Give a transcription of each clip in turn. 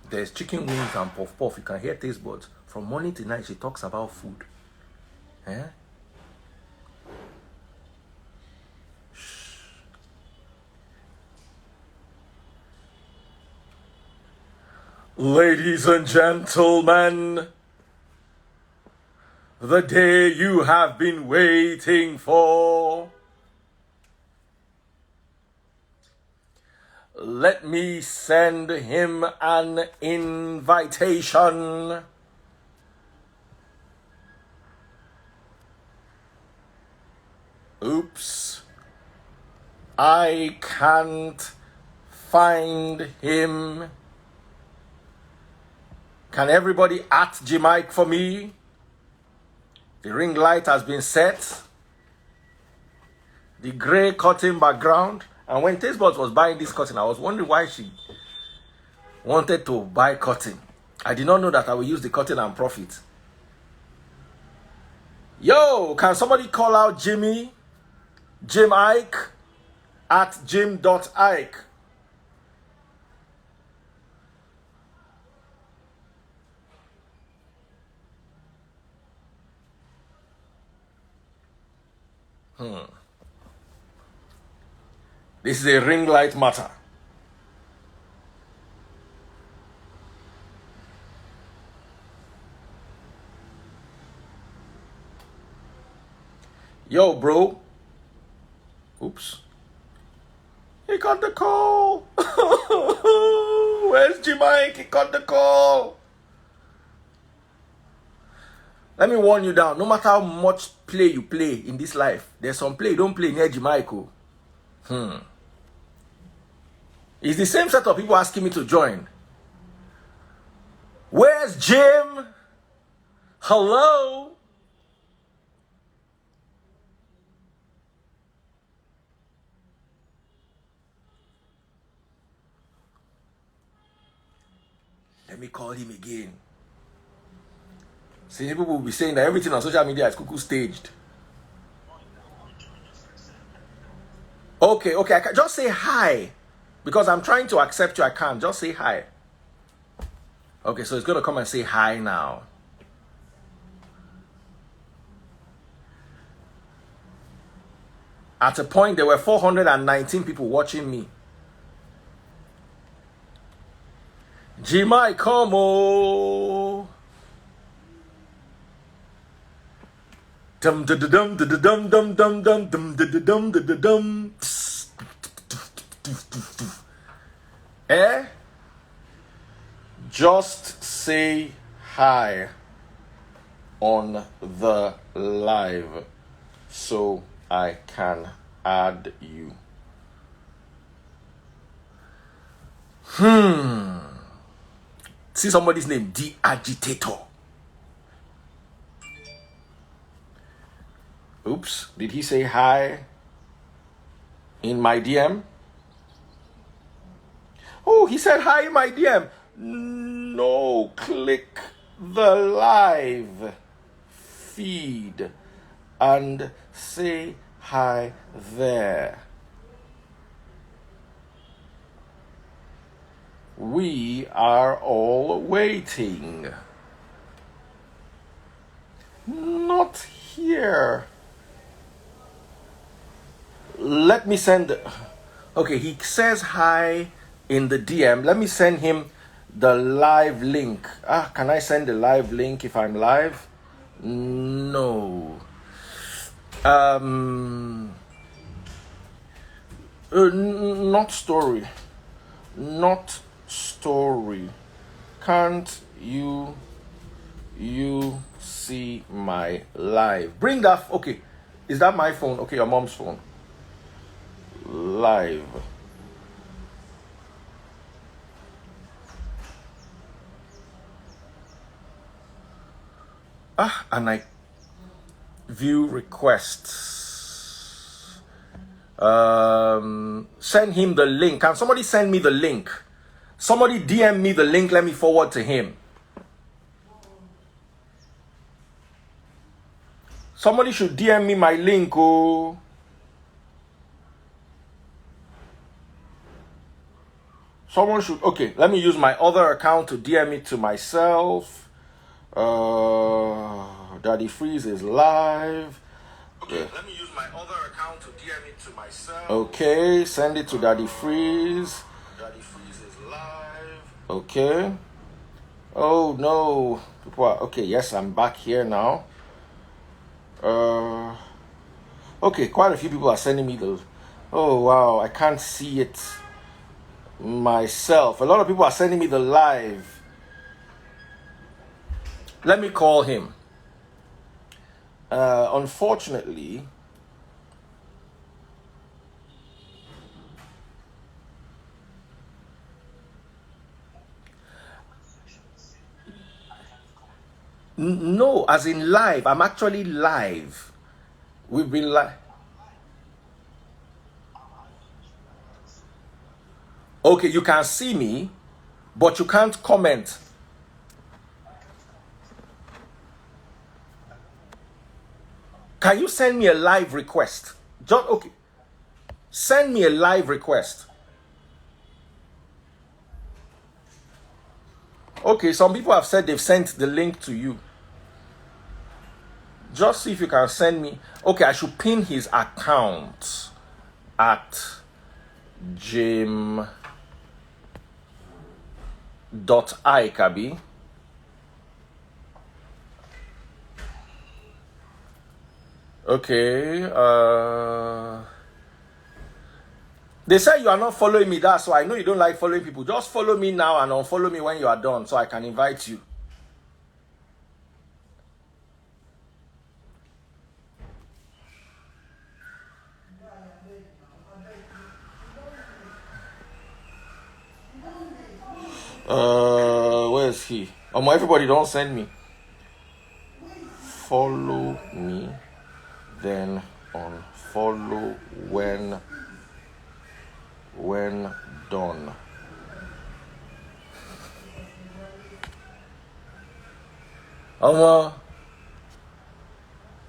There's chicken wings and puff puff. You can hear taste buds. From morning to night, she talks about food. Eh? Ladies and gentlemen, the day you have been waiting for. Let me send him an invitation. Oops. I can't find him. Can everybody at G-Mike for me? The ring light has been set. The gray curtain background. And when Tastebot was buying this curtain, I was wondering why she wanted to buy curtain. I did not know that I would use the curtain and profit. Yo, can somebody call out Jimmy? Jim Ike at jim.ike. This is a ring light matter. Yo, bro. Oops. He got the call. Where's G-Mike? He got the call. Let me warn you down. No matter how much play you play in this life, there's some play you don't play near G-Mike. It's the same set of people asking me to join. Where's Jim? Hello? Let me call him again. See, people will be saying that everything on social media is cuckoo staged. Okay, I can just say hi. Because I'm trying to accept you, I can't. Just say hi. Okay, so it's going to come and say hi now. At a point, there were 419 people watching me. G-Mike, come on. Dum dum dum dum dum dum dum dum dum dum dum dum. Just say hi on the live so I can add you. See somebody's name, The Agitator. Oops, did he say hi in my DM? Oh, he said hi in my DM. No, click the live feed and say hi there. We are all waiting. Not here. Let me send. Okay, he says hi in the DM. Let me send him the live link. Can I send the live link if I'm live? No. Not story. Not story. Can't you see my live? Bring that. Okay, is that my phone? Okay, your mom's phone. Live. And I view requests. Send him the link. Can somebody send me the link? Somebody DM me the link. Let me forward to him. Somebody should DM me my link. Oh. Someone should. Okay, let me use my other account to DM it to myself. Daddy Freeze is live. Okay, let me use my other account to DM it to myself. Okay, send it to Daddy Freeze. Daddy Freeze is live. Okay. Oh no. Okay, yes, I'm back here now. Okay, quite a few people are sending me those. Oh wow, I can't see it myself. A lot of people are sending me the live. Let me call him. Unfortunately, no, as in live. I'm actually live. We've been live. Okay, you can see me, but you can't comment. Can you send me a live request? Just okay. Send me a live request. Okay, some people have said they've sent the link to you. Just see if you can send me. Okay, I should pin his account at jim.ikabi. Okay. They say you are not following me. That's why I know you don't like following people. Just follow me now and unfollow me when you are done so I can invite you. Where is he? Everybody don't send me. Follow me, then unfollow when done.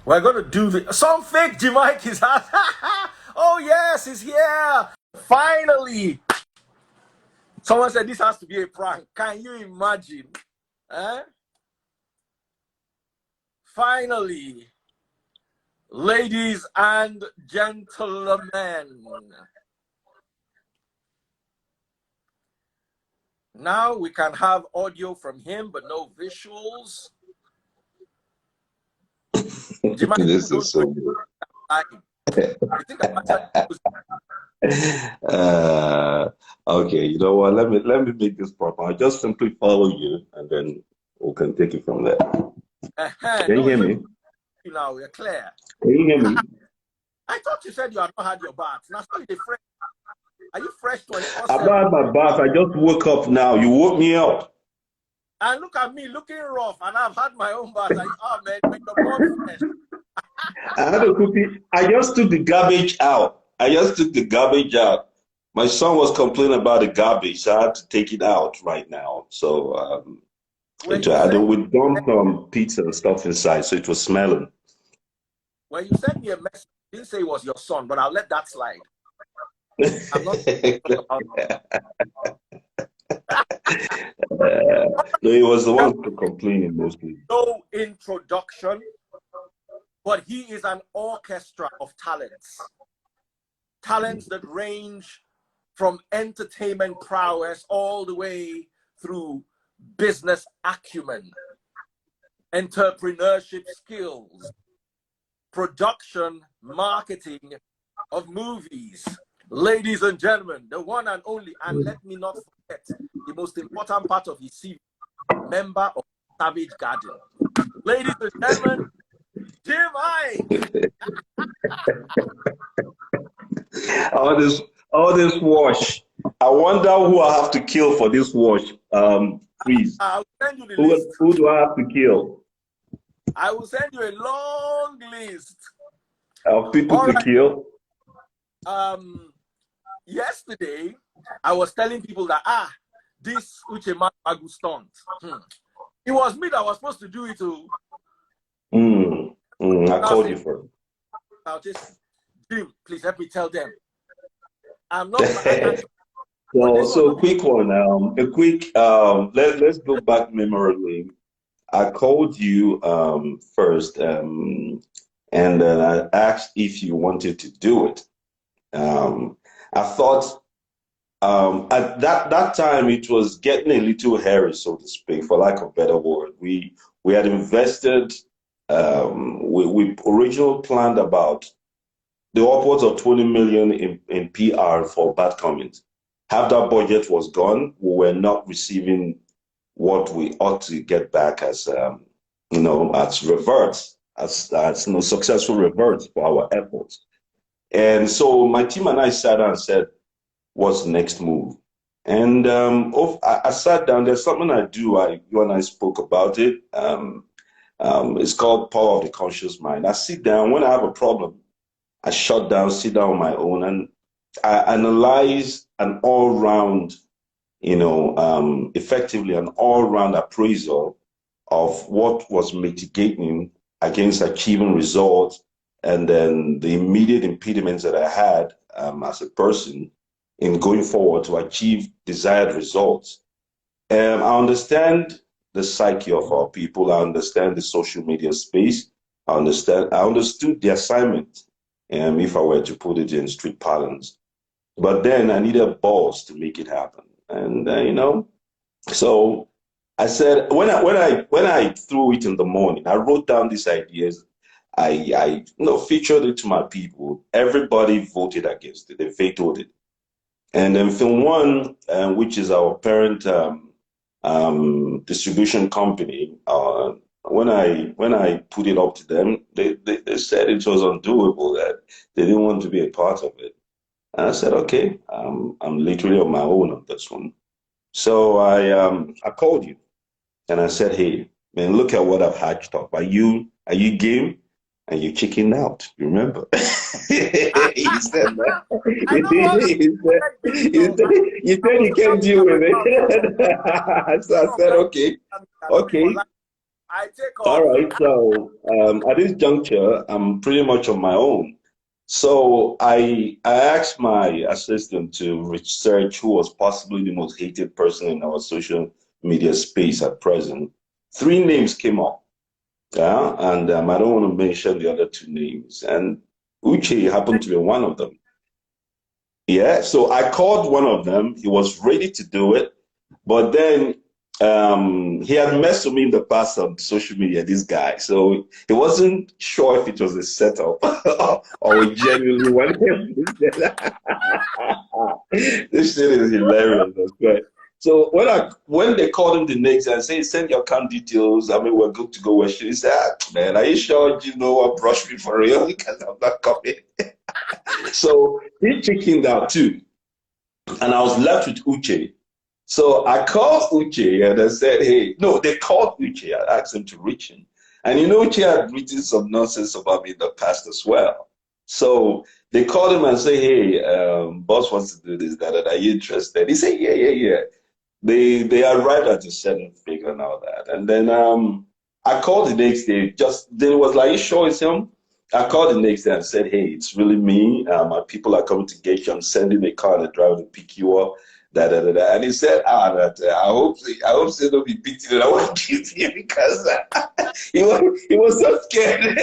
We're gonna do some fake Jamaic is oh yes, he's here. Finally. Someone said this has to be a prank. Can you imagine? Finally, ladies and gentlemen. Now we can have audio from him, but no visuals. This is so good. Okay, you know what? Let me make this proper. I'll just simply follow you, and then we can take it from there. Can you hear me? Now we're clear. Can you hear me? I thought you said you had not had your bath. Now, so you're fresh. Are you fresh 24/7? I've not had my bath. I just woke up now. You woke me up. And look at me looking rough, and I've had my own bath. Oh man, make the blood fresh. I had a cookie. I just took the garbage out. My son was complaining about the garbage, so I had to take it out right now. So we dumped pizza and stuff inside, so it was smelling. When you sent me a message, you didn't say it was your son, but I'll let that slide. I'm not no, he was the one complaining mostly. No introduction, but he is an orchestra of talents. Talents that range from entertainment prowess all the way through business acumen, entrepreneurship skills, production, marketing of movies. Ladies and gentlemen, the one and only, and let me not forget the most important part of his CV, member of Savage Garden. Ladies and gentlemen, Jim Iyke. all this wash. I wonder who I have to kill for this wash. Please. I'll send you the list. Who do I have to kill? I will send you a long list of people to kill. Yesterday, I was telling people that this Uche Maduagwu stunt. It was me that was supposed to do it too. I called you for it. I'll just Jim, please help me tell them. I'm not But So, this one, so quick one. A quick. Let's go back memory lane. I called you first, and I asked if you wanted to do it. Um, I thought at that time it was getting a little hairy, so to speak, for lack of a better word. We had invested. We originally planned about the upwards of 20 million in PR for bad comments. Half that budget was gone. We were not receiving what we ought to get back as as reverts, as successful reverts for our efforts. And so my team and I sat down and said, "What's the next move?" And I sat down. There's something I do. You and I spoke about it. It's called Power of the Conscious Mind. I sit down when I have a problem. I shut down, sit down on my own, and I analyze an all-round, effectively an all-round appraisal of what was mitigating against achieving results, and then the immediate impediments that I had as a person in going forward to achieve desired results. I understand the psyche of our people. I understand the social media space. I understood the assignment, if I were to put it in street parlance. But then I needed balls to make it happen. And so I said when I threw it in the morning, I wrote down these ideas. I featured it to my people. Everybody voted against it. They vetoed it. And then Film One, which is our parent distribution company, when I put it up to them, they said it was undoable, that they didn't want to be a part of it. And I said, okay, I'm literally on my own on this one. So I called you and I said, hey, man, look at what I've hatched up. Are you game? And you chickened out. You remember? He said that. I know what You said I'm on you social can't deal media with myself. it. So I Some said, guys okay, are not for okay. life. I take All off. right. So at this juncture, I'm pretty much on my own. So I asked my assistant to research who was possibly the most hated person in our social media space at present. Three names came up. Yeah, and I don't want to mention the other two names. And Uche happened to be one of them. Yeah, so I called one of them. He was ready to do it, but then he had messed with me in the past on social media, this guy. So he wasn't sure if it was a setup or we genuinely wanted him to do that. This shit is hilarious. That's right. So when they called him the next and say send your account details, I mean we're good to go. He said, "Ah, man, are you sure you know what brush me for real? Because I'm not coming." So he chickened out too. And I was left with Uche. So I called Uche and I said, hey, no, they called Uche. I asked them to reach him. And Uche had written some nonsense about me in the past as well. So they called him and say, hey, boss wants to do this, that, are you interested? He said, yeah, yeah, yeah. They arrived at a certain figure and all that. And then I called the next day, then it was like, you sure it's him? I called the next day and said, hey, it's really me. My people are coming to get you. I'm sending a car and a driver to pick you up. Da. And he said, I hope they don't be beating it. I won't give you because he was so scared.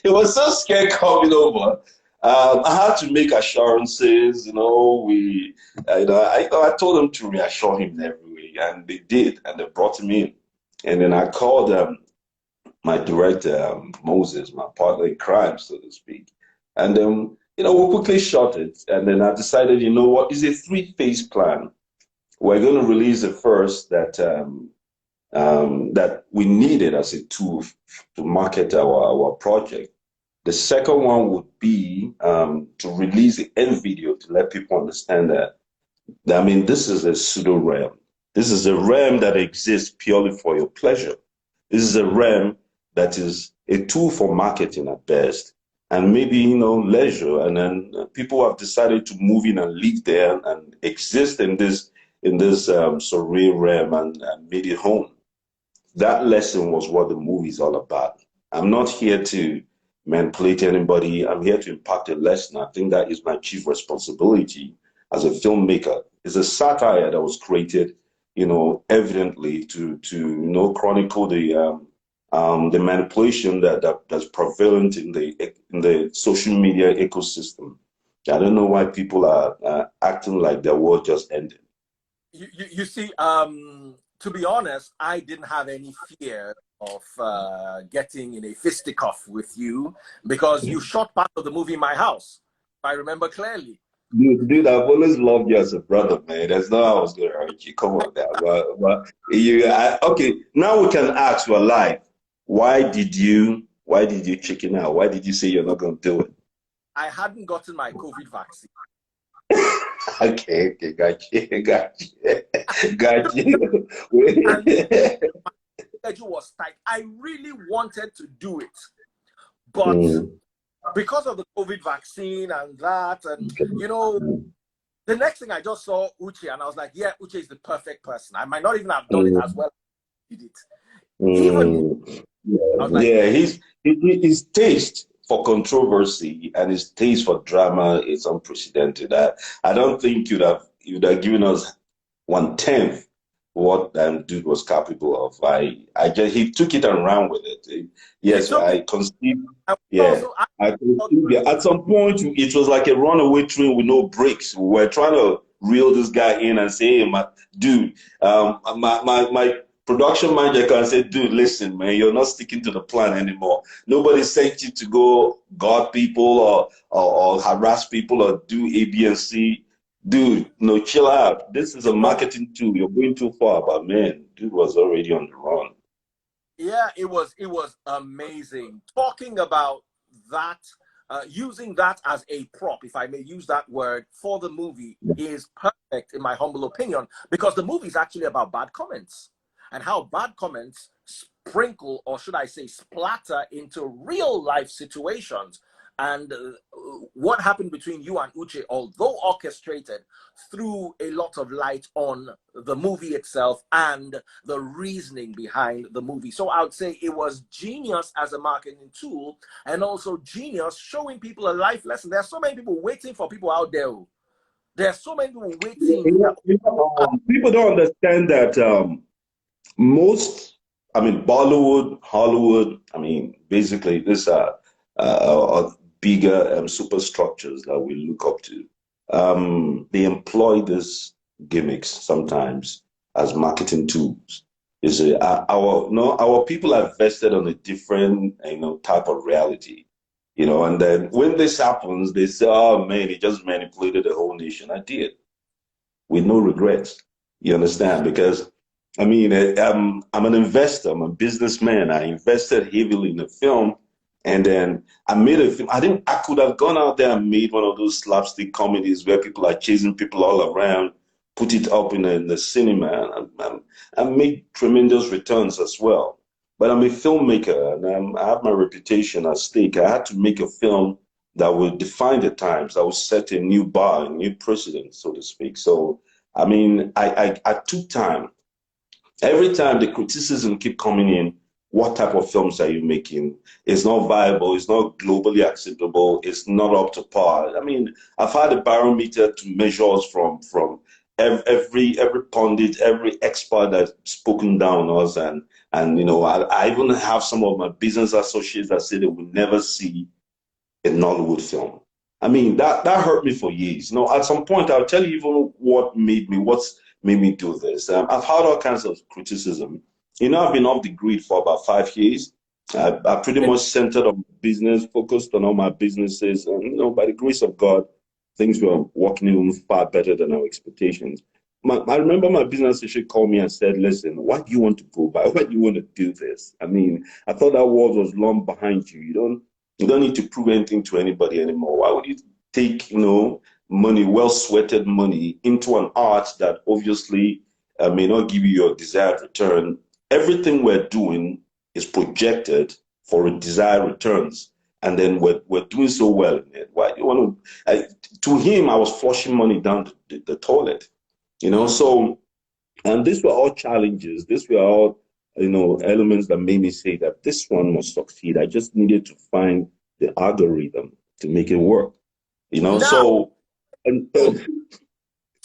He was so scared coming over. I had to make assurances, I told them to reassure him in every way, and they did, and they brought him in. And then I called my director, Moses, my partner in crime, so to speak. And we quickly shot it. And then I decided, you know what, it's a three-phase plan. We're going to release the first that we needed as a tool to market our project. The second one would be to release the end video to let people understand that, I mean, this is a pseudo realm. This is a realm that exists purely for your pleasure. This is a realm that is a tool for marketing at best, and maybe leisure. And then people have decided to move in and live there and exist in this surreal realm and made it home. That lesson was what the movie is all about. I'm not here to manipulate anybody. I'm here to impart a lesson. I think that is my chief responsibility as a filmmaker. It's a satire that was created, evidently to chronicle the manipulation that's prevalent in the social media ecosystem. I don't know why people are acting like their world just ended. You see, to be honest, I didn't have any fear of getting in a fisticuff with you because you shot part of the movie in my house, if I remember clearly. Dude, I've always loved you as a brother, man. That's not how I was going to hurt you. Come on now. Okay, now we can ask you alive. Why did you chicken out? Why did you say you're not going to do it? I hadn't gotten my COVID vaccine. Okay, got you, got you, got you. And my schedule was tight. I really wanted to do it. But Mm, because of the COVID vaccine and that, and the next thing I just saw Uche, and I was like, yeah, Uche is the perfect person. I might not even have done it as mm, well as he did it. Even mm. I was like, Yeah, his taste for controversy and his taste for drama is unprecedented. I don't think you'd have given us 1/10 what dude was capable of. I just he took it and ran with it. he Yes, took it. I conceive. I Yeah, also I conceive. Yeah. At some point, it was like a runaway train with no brakes. We were trying to reel this guy in and say, "Hey, my dude, my production manager can say, dude, listen, man, you're not sticking to the plan anymore. Nobody sent you to go guard people or harass people or do A, B, and C. Dude, no, chill out. This is a marketing tool. You're going too far." But man, dude was already on the run. yeah, it was amazing. Talking about that, using that as a prop, if I may use that word, for the movie is perfect in my humble opinion, because the movie is actually about bad comments and how bad comments sprinkle, or should I say, splatter into real life situations. And what happened between you and Uche, although orchestrated, threw a lot of light on the movie itself and the reasoning behind the movie. So I would say it was genius as a marketing tool, and also genius showing people a life lesson. There are so many people waiting for people out there. There are so many people waiting. People don't understand that most, I mean, Bollywood, Hollywood, I mean, basically, these are bigger superstructures that we look up to. They employ these gimmicks sometimes as marketing tools. You see, our no, our people are vested on a different, type of reality. And then when this happens, they say, "Oh man, he just manipulated the whole nation." I did with no regrets. You understand? Because I mean, I'm an investor. I'm a businessman. I invested heavily in the film, and then I made a film. I could have gone out there and made one of those slapstick comedies where people are chasing people all around, put it up in the cinema, and make tremendous returns as well. But I'm a filmmaker, and I have my reputation at stake. I had to make a film that will define the times, that will set a new bar, a new precedent, so to speak. So, I mean, I took time. Every time the criticism keep coming in, what type of films are you making? It's not viable. It's not globally acceptable. It's not up to par. I mean, I've had a barometer to measure us from every pundit, every expert that's spoken down on us, and I even have some of my business associates that say they will never see a Nollywood film. I mean, that hurt me for years. At some point, I'll tell you even what's made me do this. I've had all kinds of criticism. I've been off the grid for about 5 years. I pretty much centered on business, focused on all my businesses, and by the grace of God, things were working even far better than our expectations. I remember my business associate called me and said, "Listen, why do you want to go by? Why do you want to do this? I mean, I thought that world was long behind you. You don't need to prove anything to anybody anymore. Why would you take, money, well sweated money into an art that obviously may not give you your desired return? Everything we're doing is projected for a desired returns. And then we're doing so well in it. Why do you want to him, I was flushing money down the toilet, so, and these were all challenges. These were all, elements that made me say that this one must succeed. I just needed to find the algorithm to make it work, Now, so, and,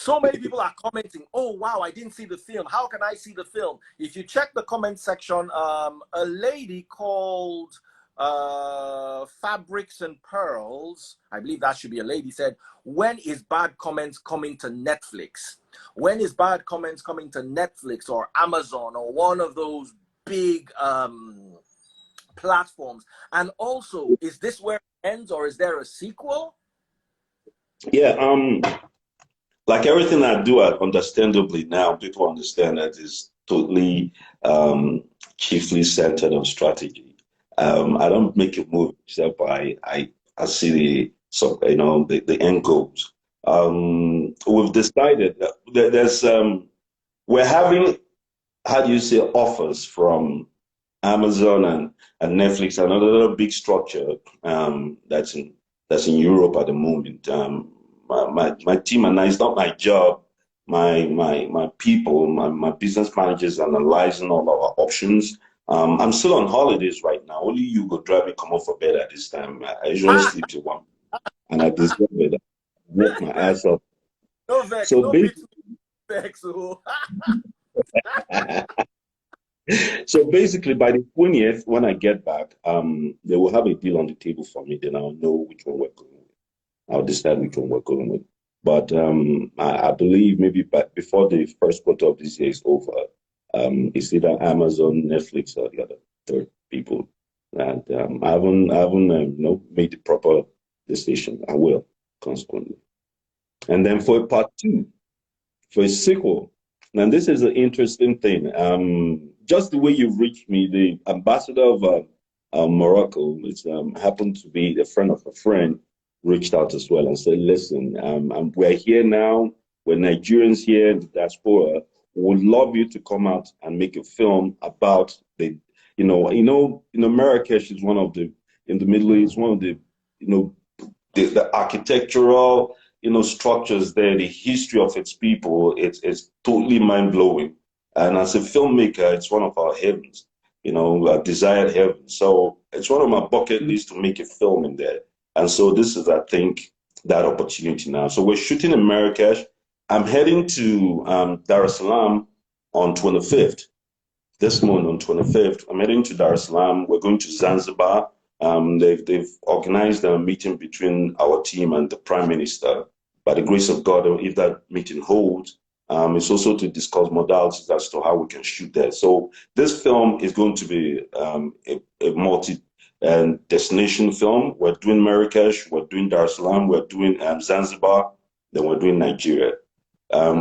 So many people are commenting, oh, wow, I didn't see the film. How can I see the film? If you check the comment section, a lady called Fabrics and Pearls, I believe that should be a lady, said, when is Bad Comments coming to Netflix? When is Bad Comments coming to Netflix or Amazon or one of those big platforms? And also, is this where it ends or is there a sequel? Yeah, like everything I do, understandably now, people understand that it's totally chiefly centered on strategy. I don't make a movie except I see the end goals. We've decided that there's we're having, how do you say, offers from Amazon and Netflix, another big structure that's in Europe at the moment. My team and I, it's not my job. My people, my business managers analyzing all our options. I'm still on holidays right now. Only you go drive me come off for bed at this time. I usually sleep till 1, and I deserve it. I work my ass off. No vex, So no basically, beat vex. Oh. so basically, by the 20th, when I get back, they will have a deal on the table for me. Then I'll know which one we're going with. I'll decide which one we're going with. But I believe maybe before the first quarter of this year is over, it's either Amazon, Netflix, or the other third people. And I haven't made the proper decision. I will, consequently. And then for part two, for a sequel. Now, this is an interesting thing. Just the way you reached me, the ambassador of Morocco, it's happened to be a friend of a friend, reached out as well and said, "Listen, we're here now. We're Nigerians here in the diaspora. We would love you to come out and make a film about in Marrakesh is one of the in the Middle East, one of the you know the architectural structures there, the history of its people, it's totally mind blowing. And as a filmmaker, it's one of our heavens, a desired heaven. So it's one of my bucket lists to make a film in there. And so this is, I think, that opportunity now. So we're shooting in Marrakesh. I'm heading to Dar es Salaam on 25th. This month on 25th, I'm heading to Dar es Salaam. We're going to Zanzibar. They've organized a meeting between our team and the Prime Minister. By the grace of God, if that meeting holds, it's also to discuss modalities as to how we can shoot there. So this film is going to be a multi-destination film. We're doing Marrakesh, we're doing Dar es Salaam, we're doing Zanzibar, then we're doing Nigeria.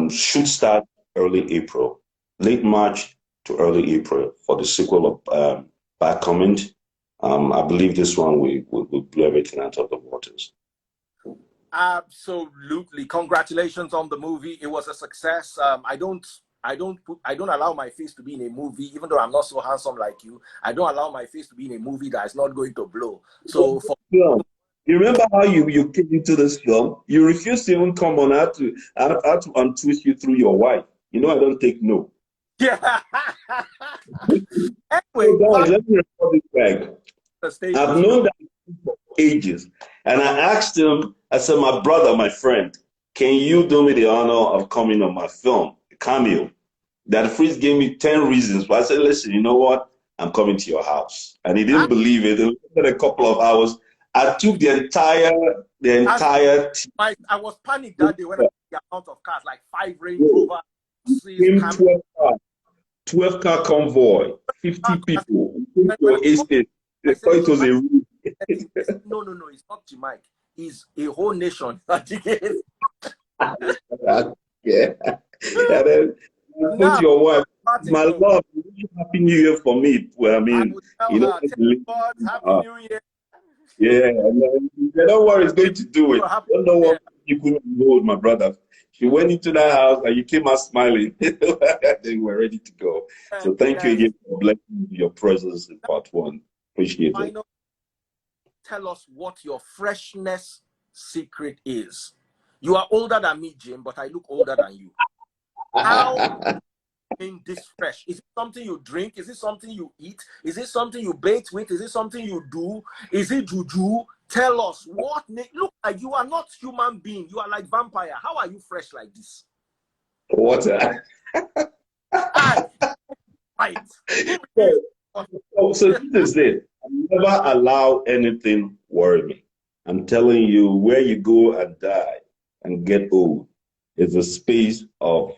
Should start early April, late March to early April for the sequel of Bad Comment. I believe this one will blow everything out of the waters. Absolutely. Congratulations on the movie. It was a success. I don't allow my face to be in a movie, even though I'm not so handsome like you. I don't allow my face to be in a movie that is not going to blow. So for you remember how you came into this film? You refused to even come on. I had to untwist you through your wife. I don't take no. yeah. Hey, Anyway, guys, let me record this back. the stage I've is known yours. that for ages. And I asked him, I said, my brother, my friend, can you do me the honor of coming on my film, cameo? That Freeze gave me 10 reasons. But I said, listen, you know what? I'm coming to your house. And he didn't believe it. Within a couple of hours, I took the entire I was panicked that day when I saw the amount of cars, like 5 Range Rover, 12 car convoy, 50 people. When I Estate. They I said, thought it was a room. no, it's not Jamaica. It's a whole nation. Yeah. And then I put Now, your wife, parting my from, love, happy new year for me. Well, I I mean, will tell her, tell God, Happy uh, New Year. yeah, and then, don't worry, it's going to do it. Happy Don't know New what Year. you couldn't hold, my brother. She went into that house and you came out smiling. They were ready to go. So thank you Yes. again for blessing me with your presence in part one. Appreciate it. Final, tell us what your freshness secret is. You are older than me, Jim, but I look older than you. How in this fresh? Is it something you drink? Is it something you eat? Is it something you bait with? Is it something you do? Is it juju? Tell us what. Look, you are not human being. You are like vampire. How are you fresh like this? What? Ah, right. Who believes? So, so this is it. I never allow anything worry me. I'm telling you, where you go and die and get old is a space of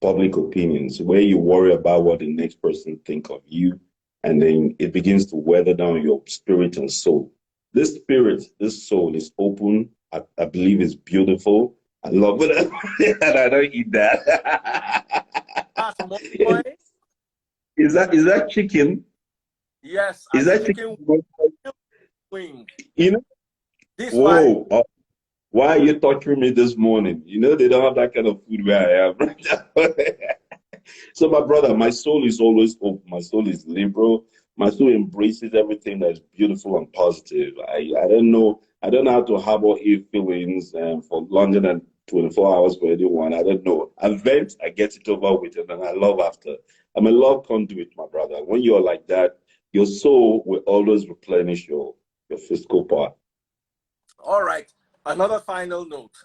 public opinions where you worry about what the next person think of you, and then it begins to weather down your spirit and soul. This spirit, this soul is open. I believe it's beautiful. I love it, and I don't eat that. That's more. Is that chicken? Yes, Is as that chicken chicken? wing. You know? This why. Whoa! Why are you torturing me this morning? You know they don't have that kind of food where I am. So, my brother, my soul is always open. My soul is liberal. My soul embraces everything that's beautiful and positive. I don't know. I don't know how to harbor ill feelings for longer than 24 hours for anyone. I don't know. I vent, I get it over with, and then I love after. I'm a love conduit, my brother. When you're like that, your soul will always replenish your physical part. All right. Another final note.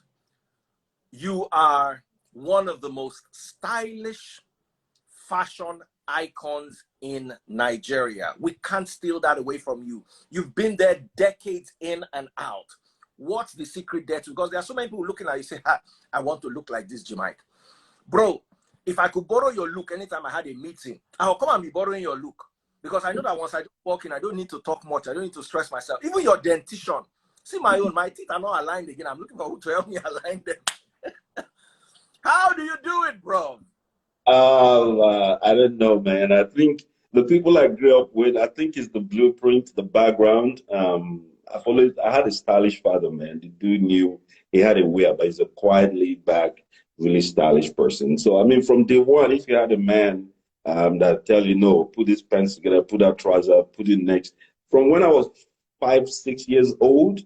You are one of the most stylish fashion icons in Nigeria. We can't steal that away from you. You've been there decades in and out. What's the secret there? Because there are so many people looking at you say, I want to look like this, Jamaica. Bro, if I could borrow your look anytime I had a meeting, I'll come and be borrowing your look. Because I know that once I walk in, I don't need to talk much. I don't need to stress myself. Even your dentition. See my own, my teeth are not aligned again. I'm looking for who to help me align them. How do you do it, bro? I don't know, man. I think the people I grew up with, I think it's the blueprint, the background. I had a stylish father, man. The dude knew he had a way, but he's a quiet, laid back, really stylish person. So, I mean, from day one, if you had a man that tell you, no, put this pants together, put that trouser, put it next. From when I was 5, 6 years old,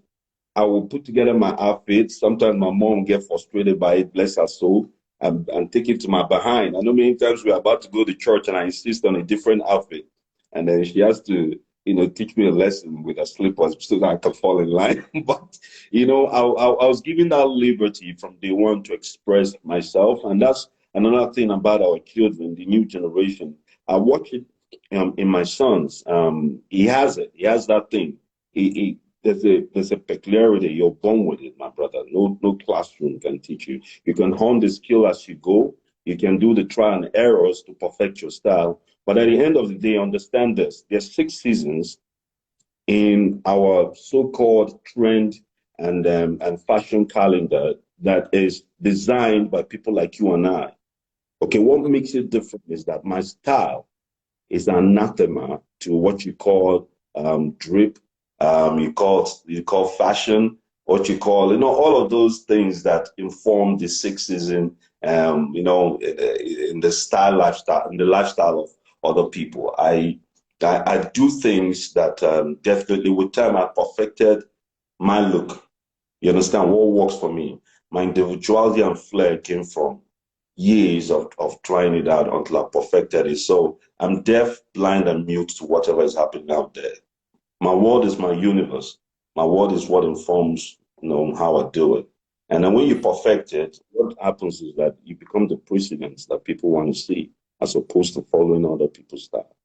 I will put together my outfit. Sometimes my mom get frustrated by it, bless her soul, and take it to my behind. I know many times we're about to go to church and I insist on a different outfit. And then she has to, teach me a lesson with her slippers so that I can fall in line. But, I was given that liberty from day one to express myself. And that's another thing about our children, the new generation. I watch it in my sons. He has it. He has that thing. He there's a peculiarity. You're born with it, my brother. No classroom can teach you. You can hone the skill as you go. You can do the trial and errors to perfect your style. But at the end of the day, understand this. There's 6 seasons in our so-called trend and fashion calendar that is designed by people like you and I. Okay, what makes it different is that my style is anathema to what you call drip, you call fashion, what you call, all of those things that inform the 6 season, in the lifestyle of other people. I do things that definitely with time I perfected my look. You understand what works for me? My individuality and flair came from years of trying it out until I perfected it. So I'm deaf, blind, and mute to whatever is happening out there. My world is my universe. My world is what informs, how I do it. And then when you perfect it, what happens is that you become the precedence that people want to see, as opposed to following other people's style.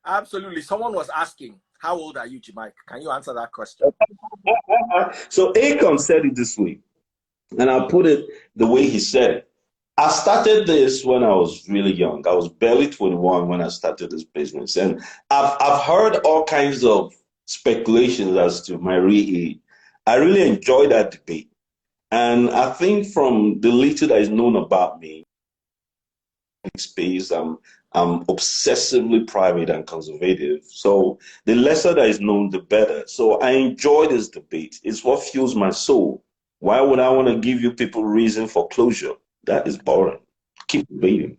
Absolutely. Someone was asking, how old are you, Jamaica? Can you answer that question? So Akon said it this way, and I'll put it the way he said it. I started this when I was really young. I was barely 21 when I started this business. And I've heard all kinds of speculations as to my real age. I really enjoy that debate. And I think from the little that is known about me, space, I'm obsessively private and conservative. So the lesser that is known, the better. So I enjoy this debate. It's what fuels my soul. Why would I want to give you people reason for closure? That is boring. Keep debating.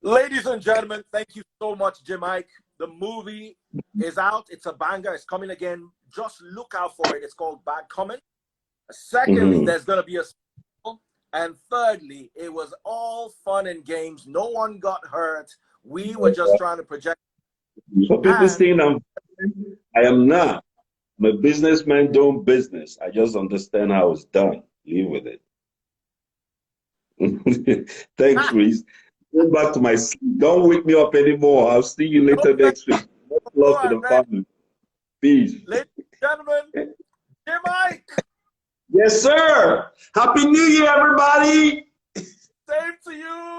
Ladies and gentlemen, thank you so much, Jamaica. The movie is out. It's a banger. It's coming again. Just look out for it. It's called Bad Comment. Secondly, Mm-hmm. there's going to be a sequel. And thirdly, it was all fun and games. No one got hurt. We were just trying to project. For people And saying I am not. I'm a businessman doing business. I just understand how it's done. Live with it. Thanks, Reese. Going back to my sleep. Don't wake me up anymore. I'll see you later next week. Much Go love to the ahead. family. Peace. Ladies and gentlemen, J Mike. Yes, sir. Happy New Year, everybody. Same to you.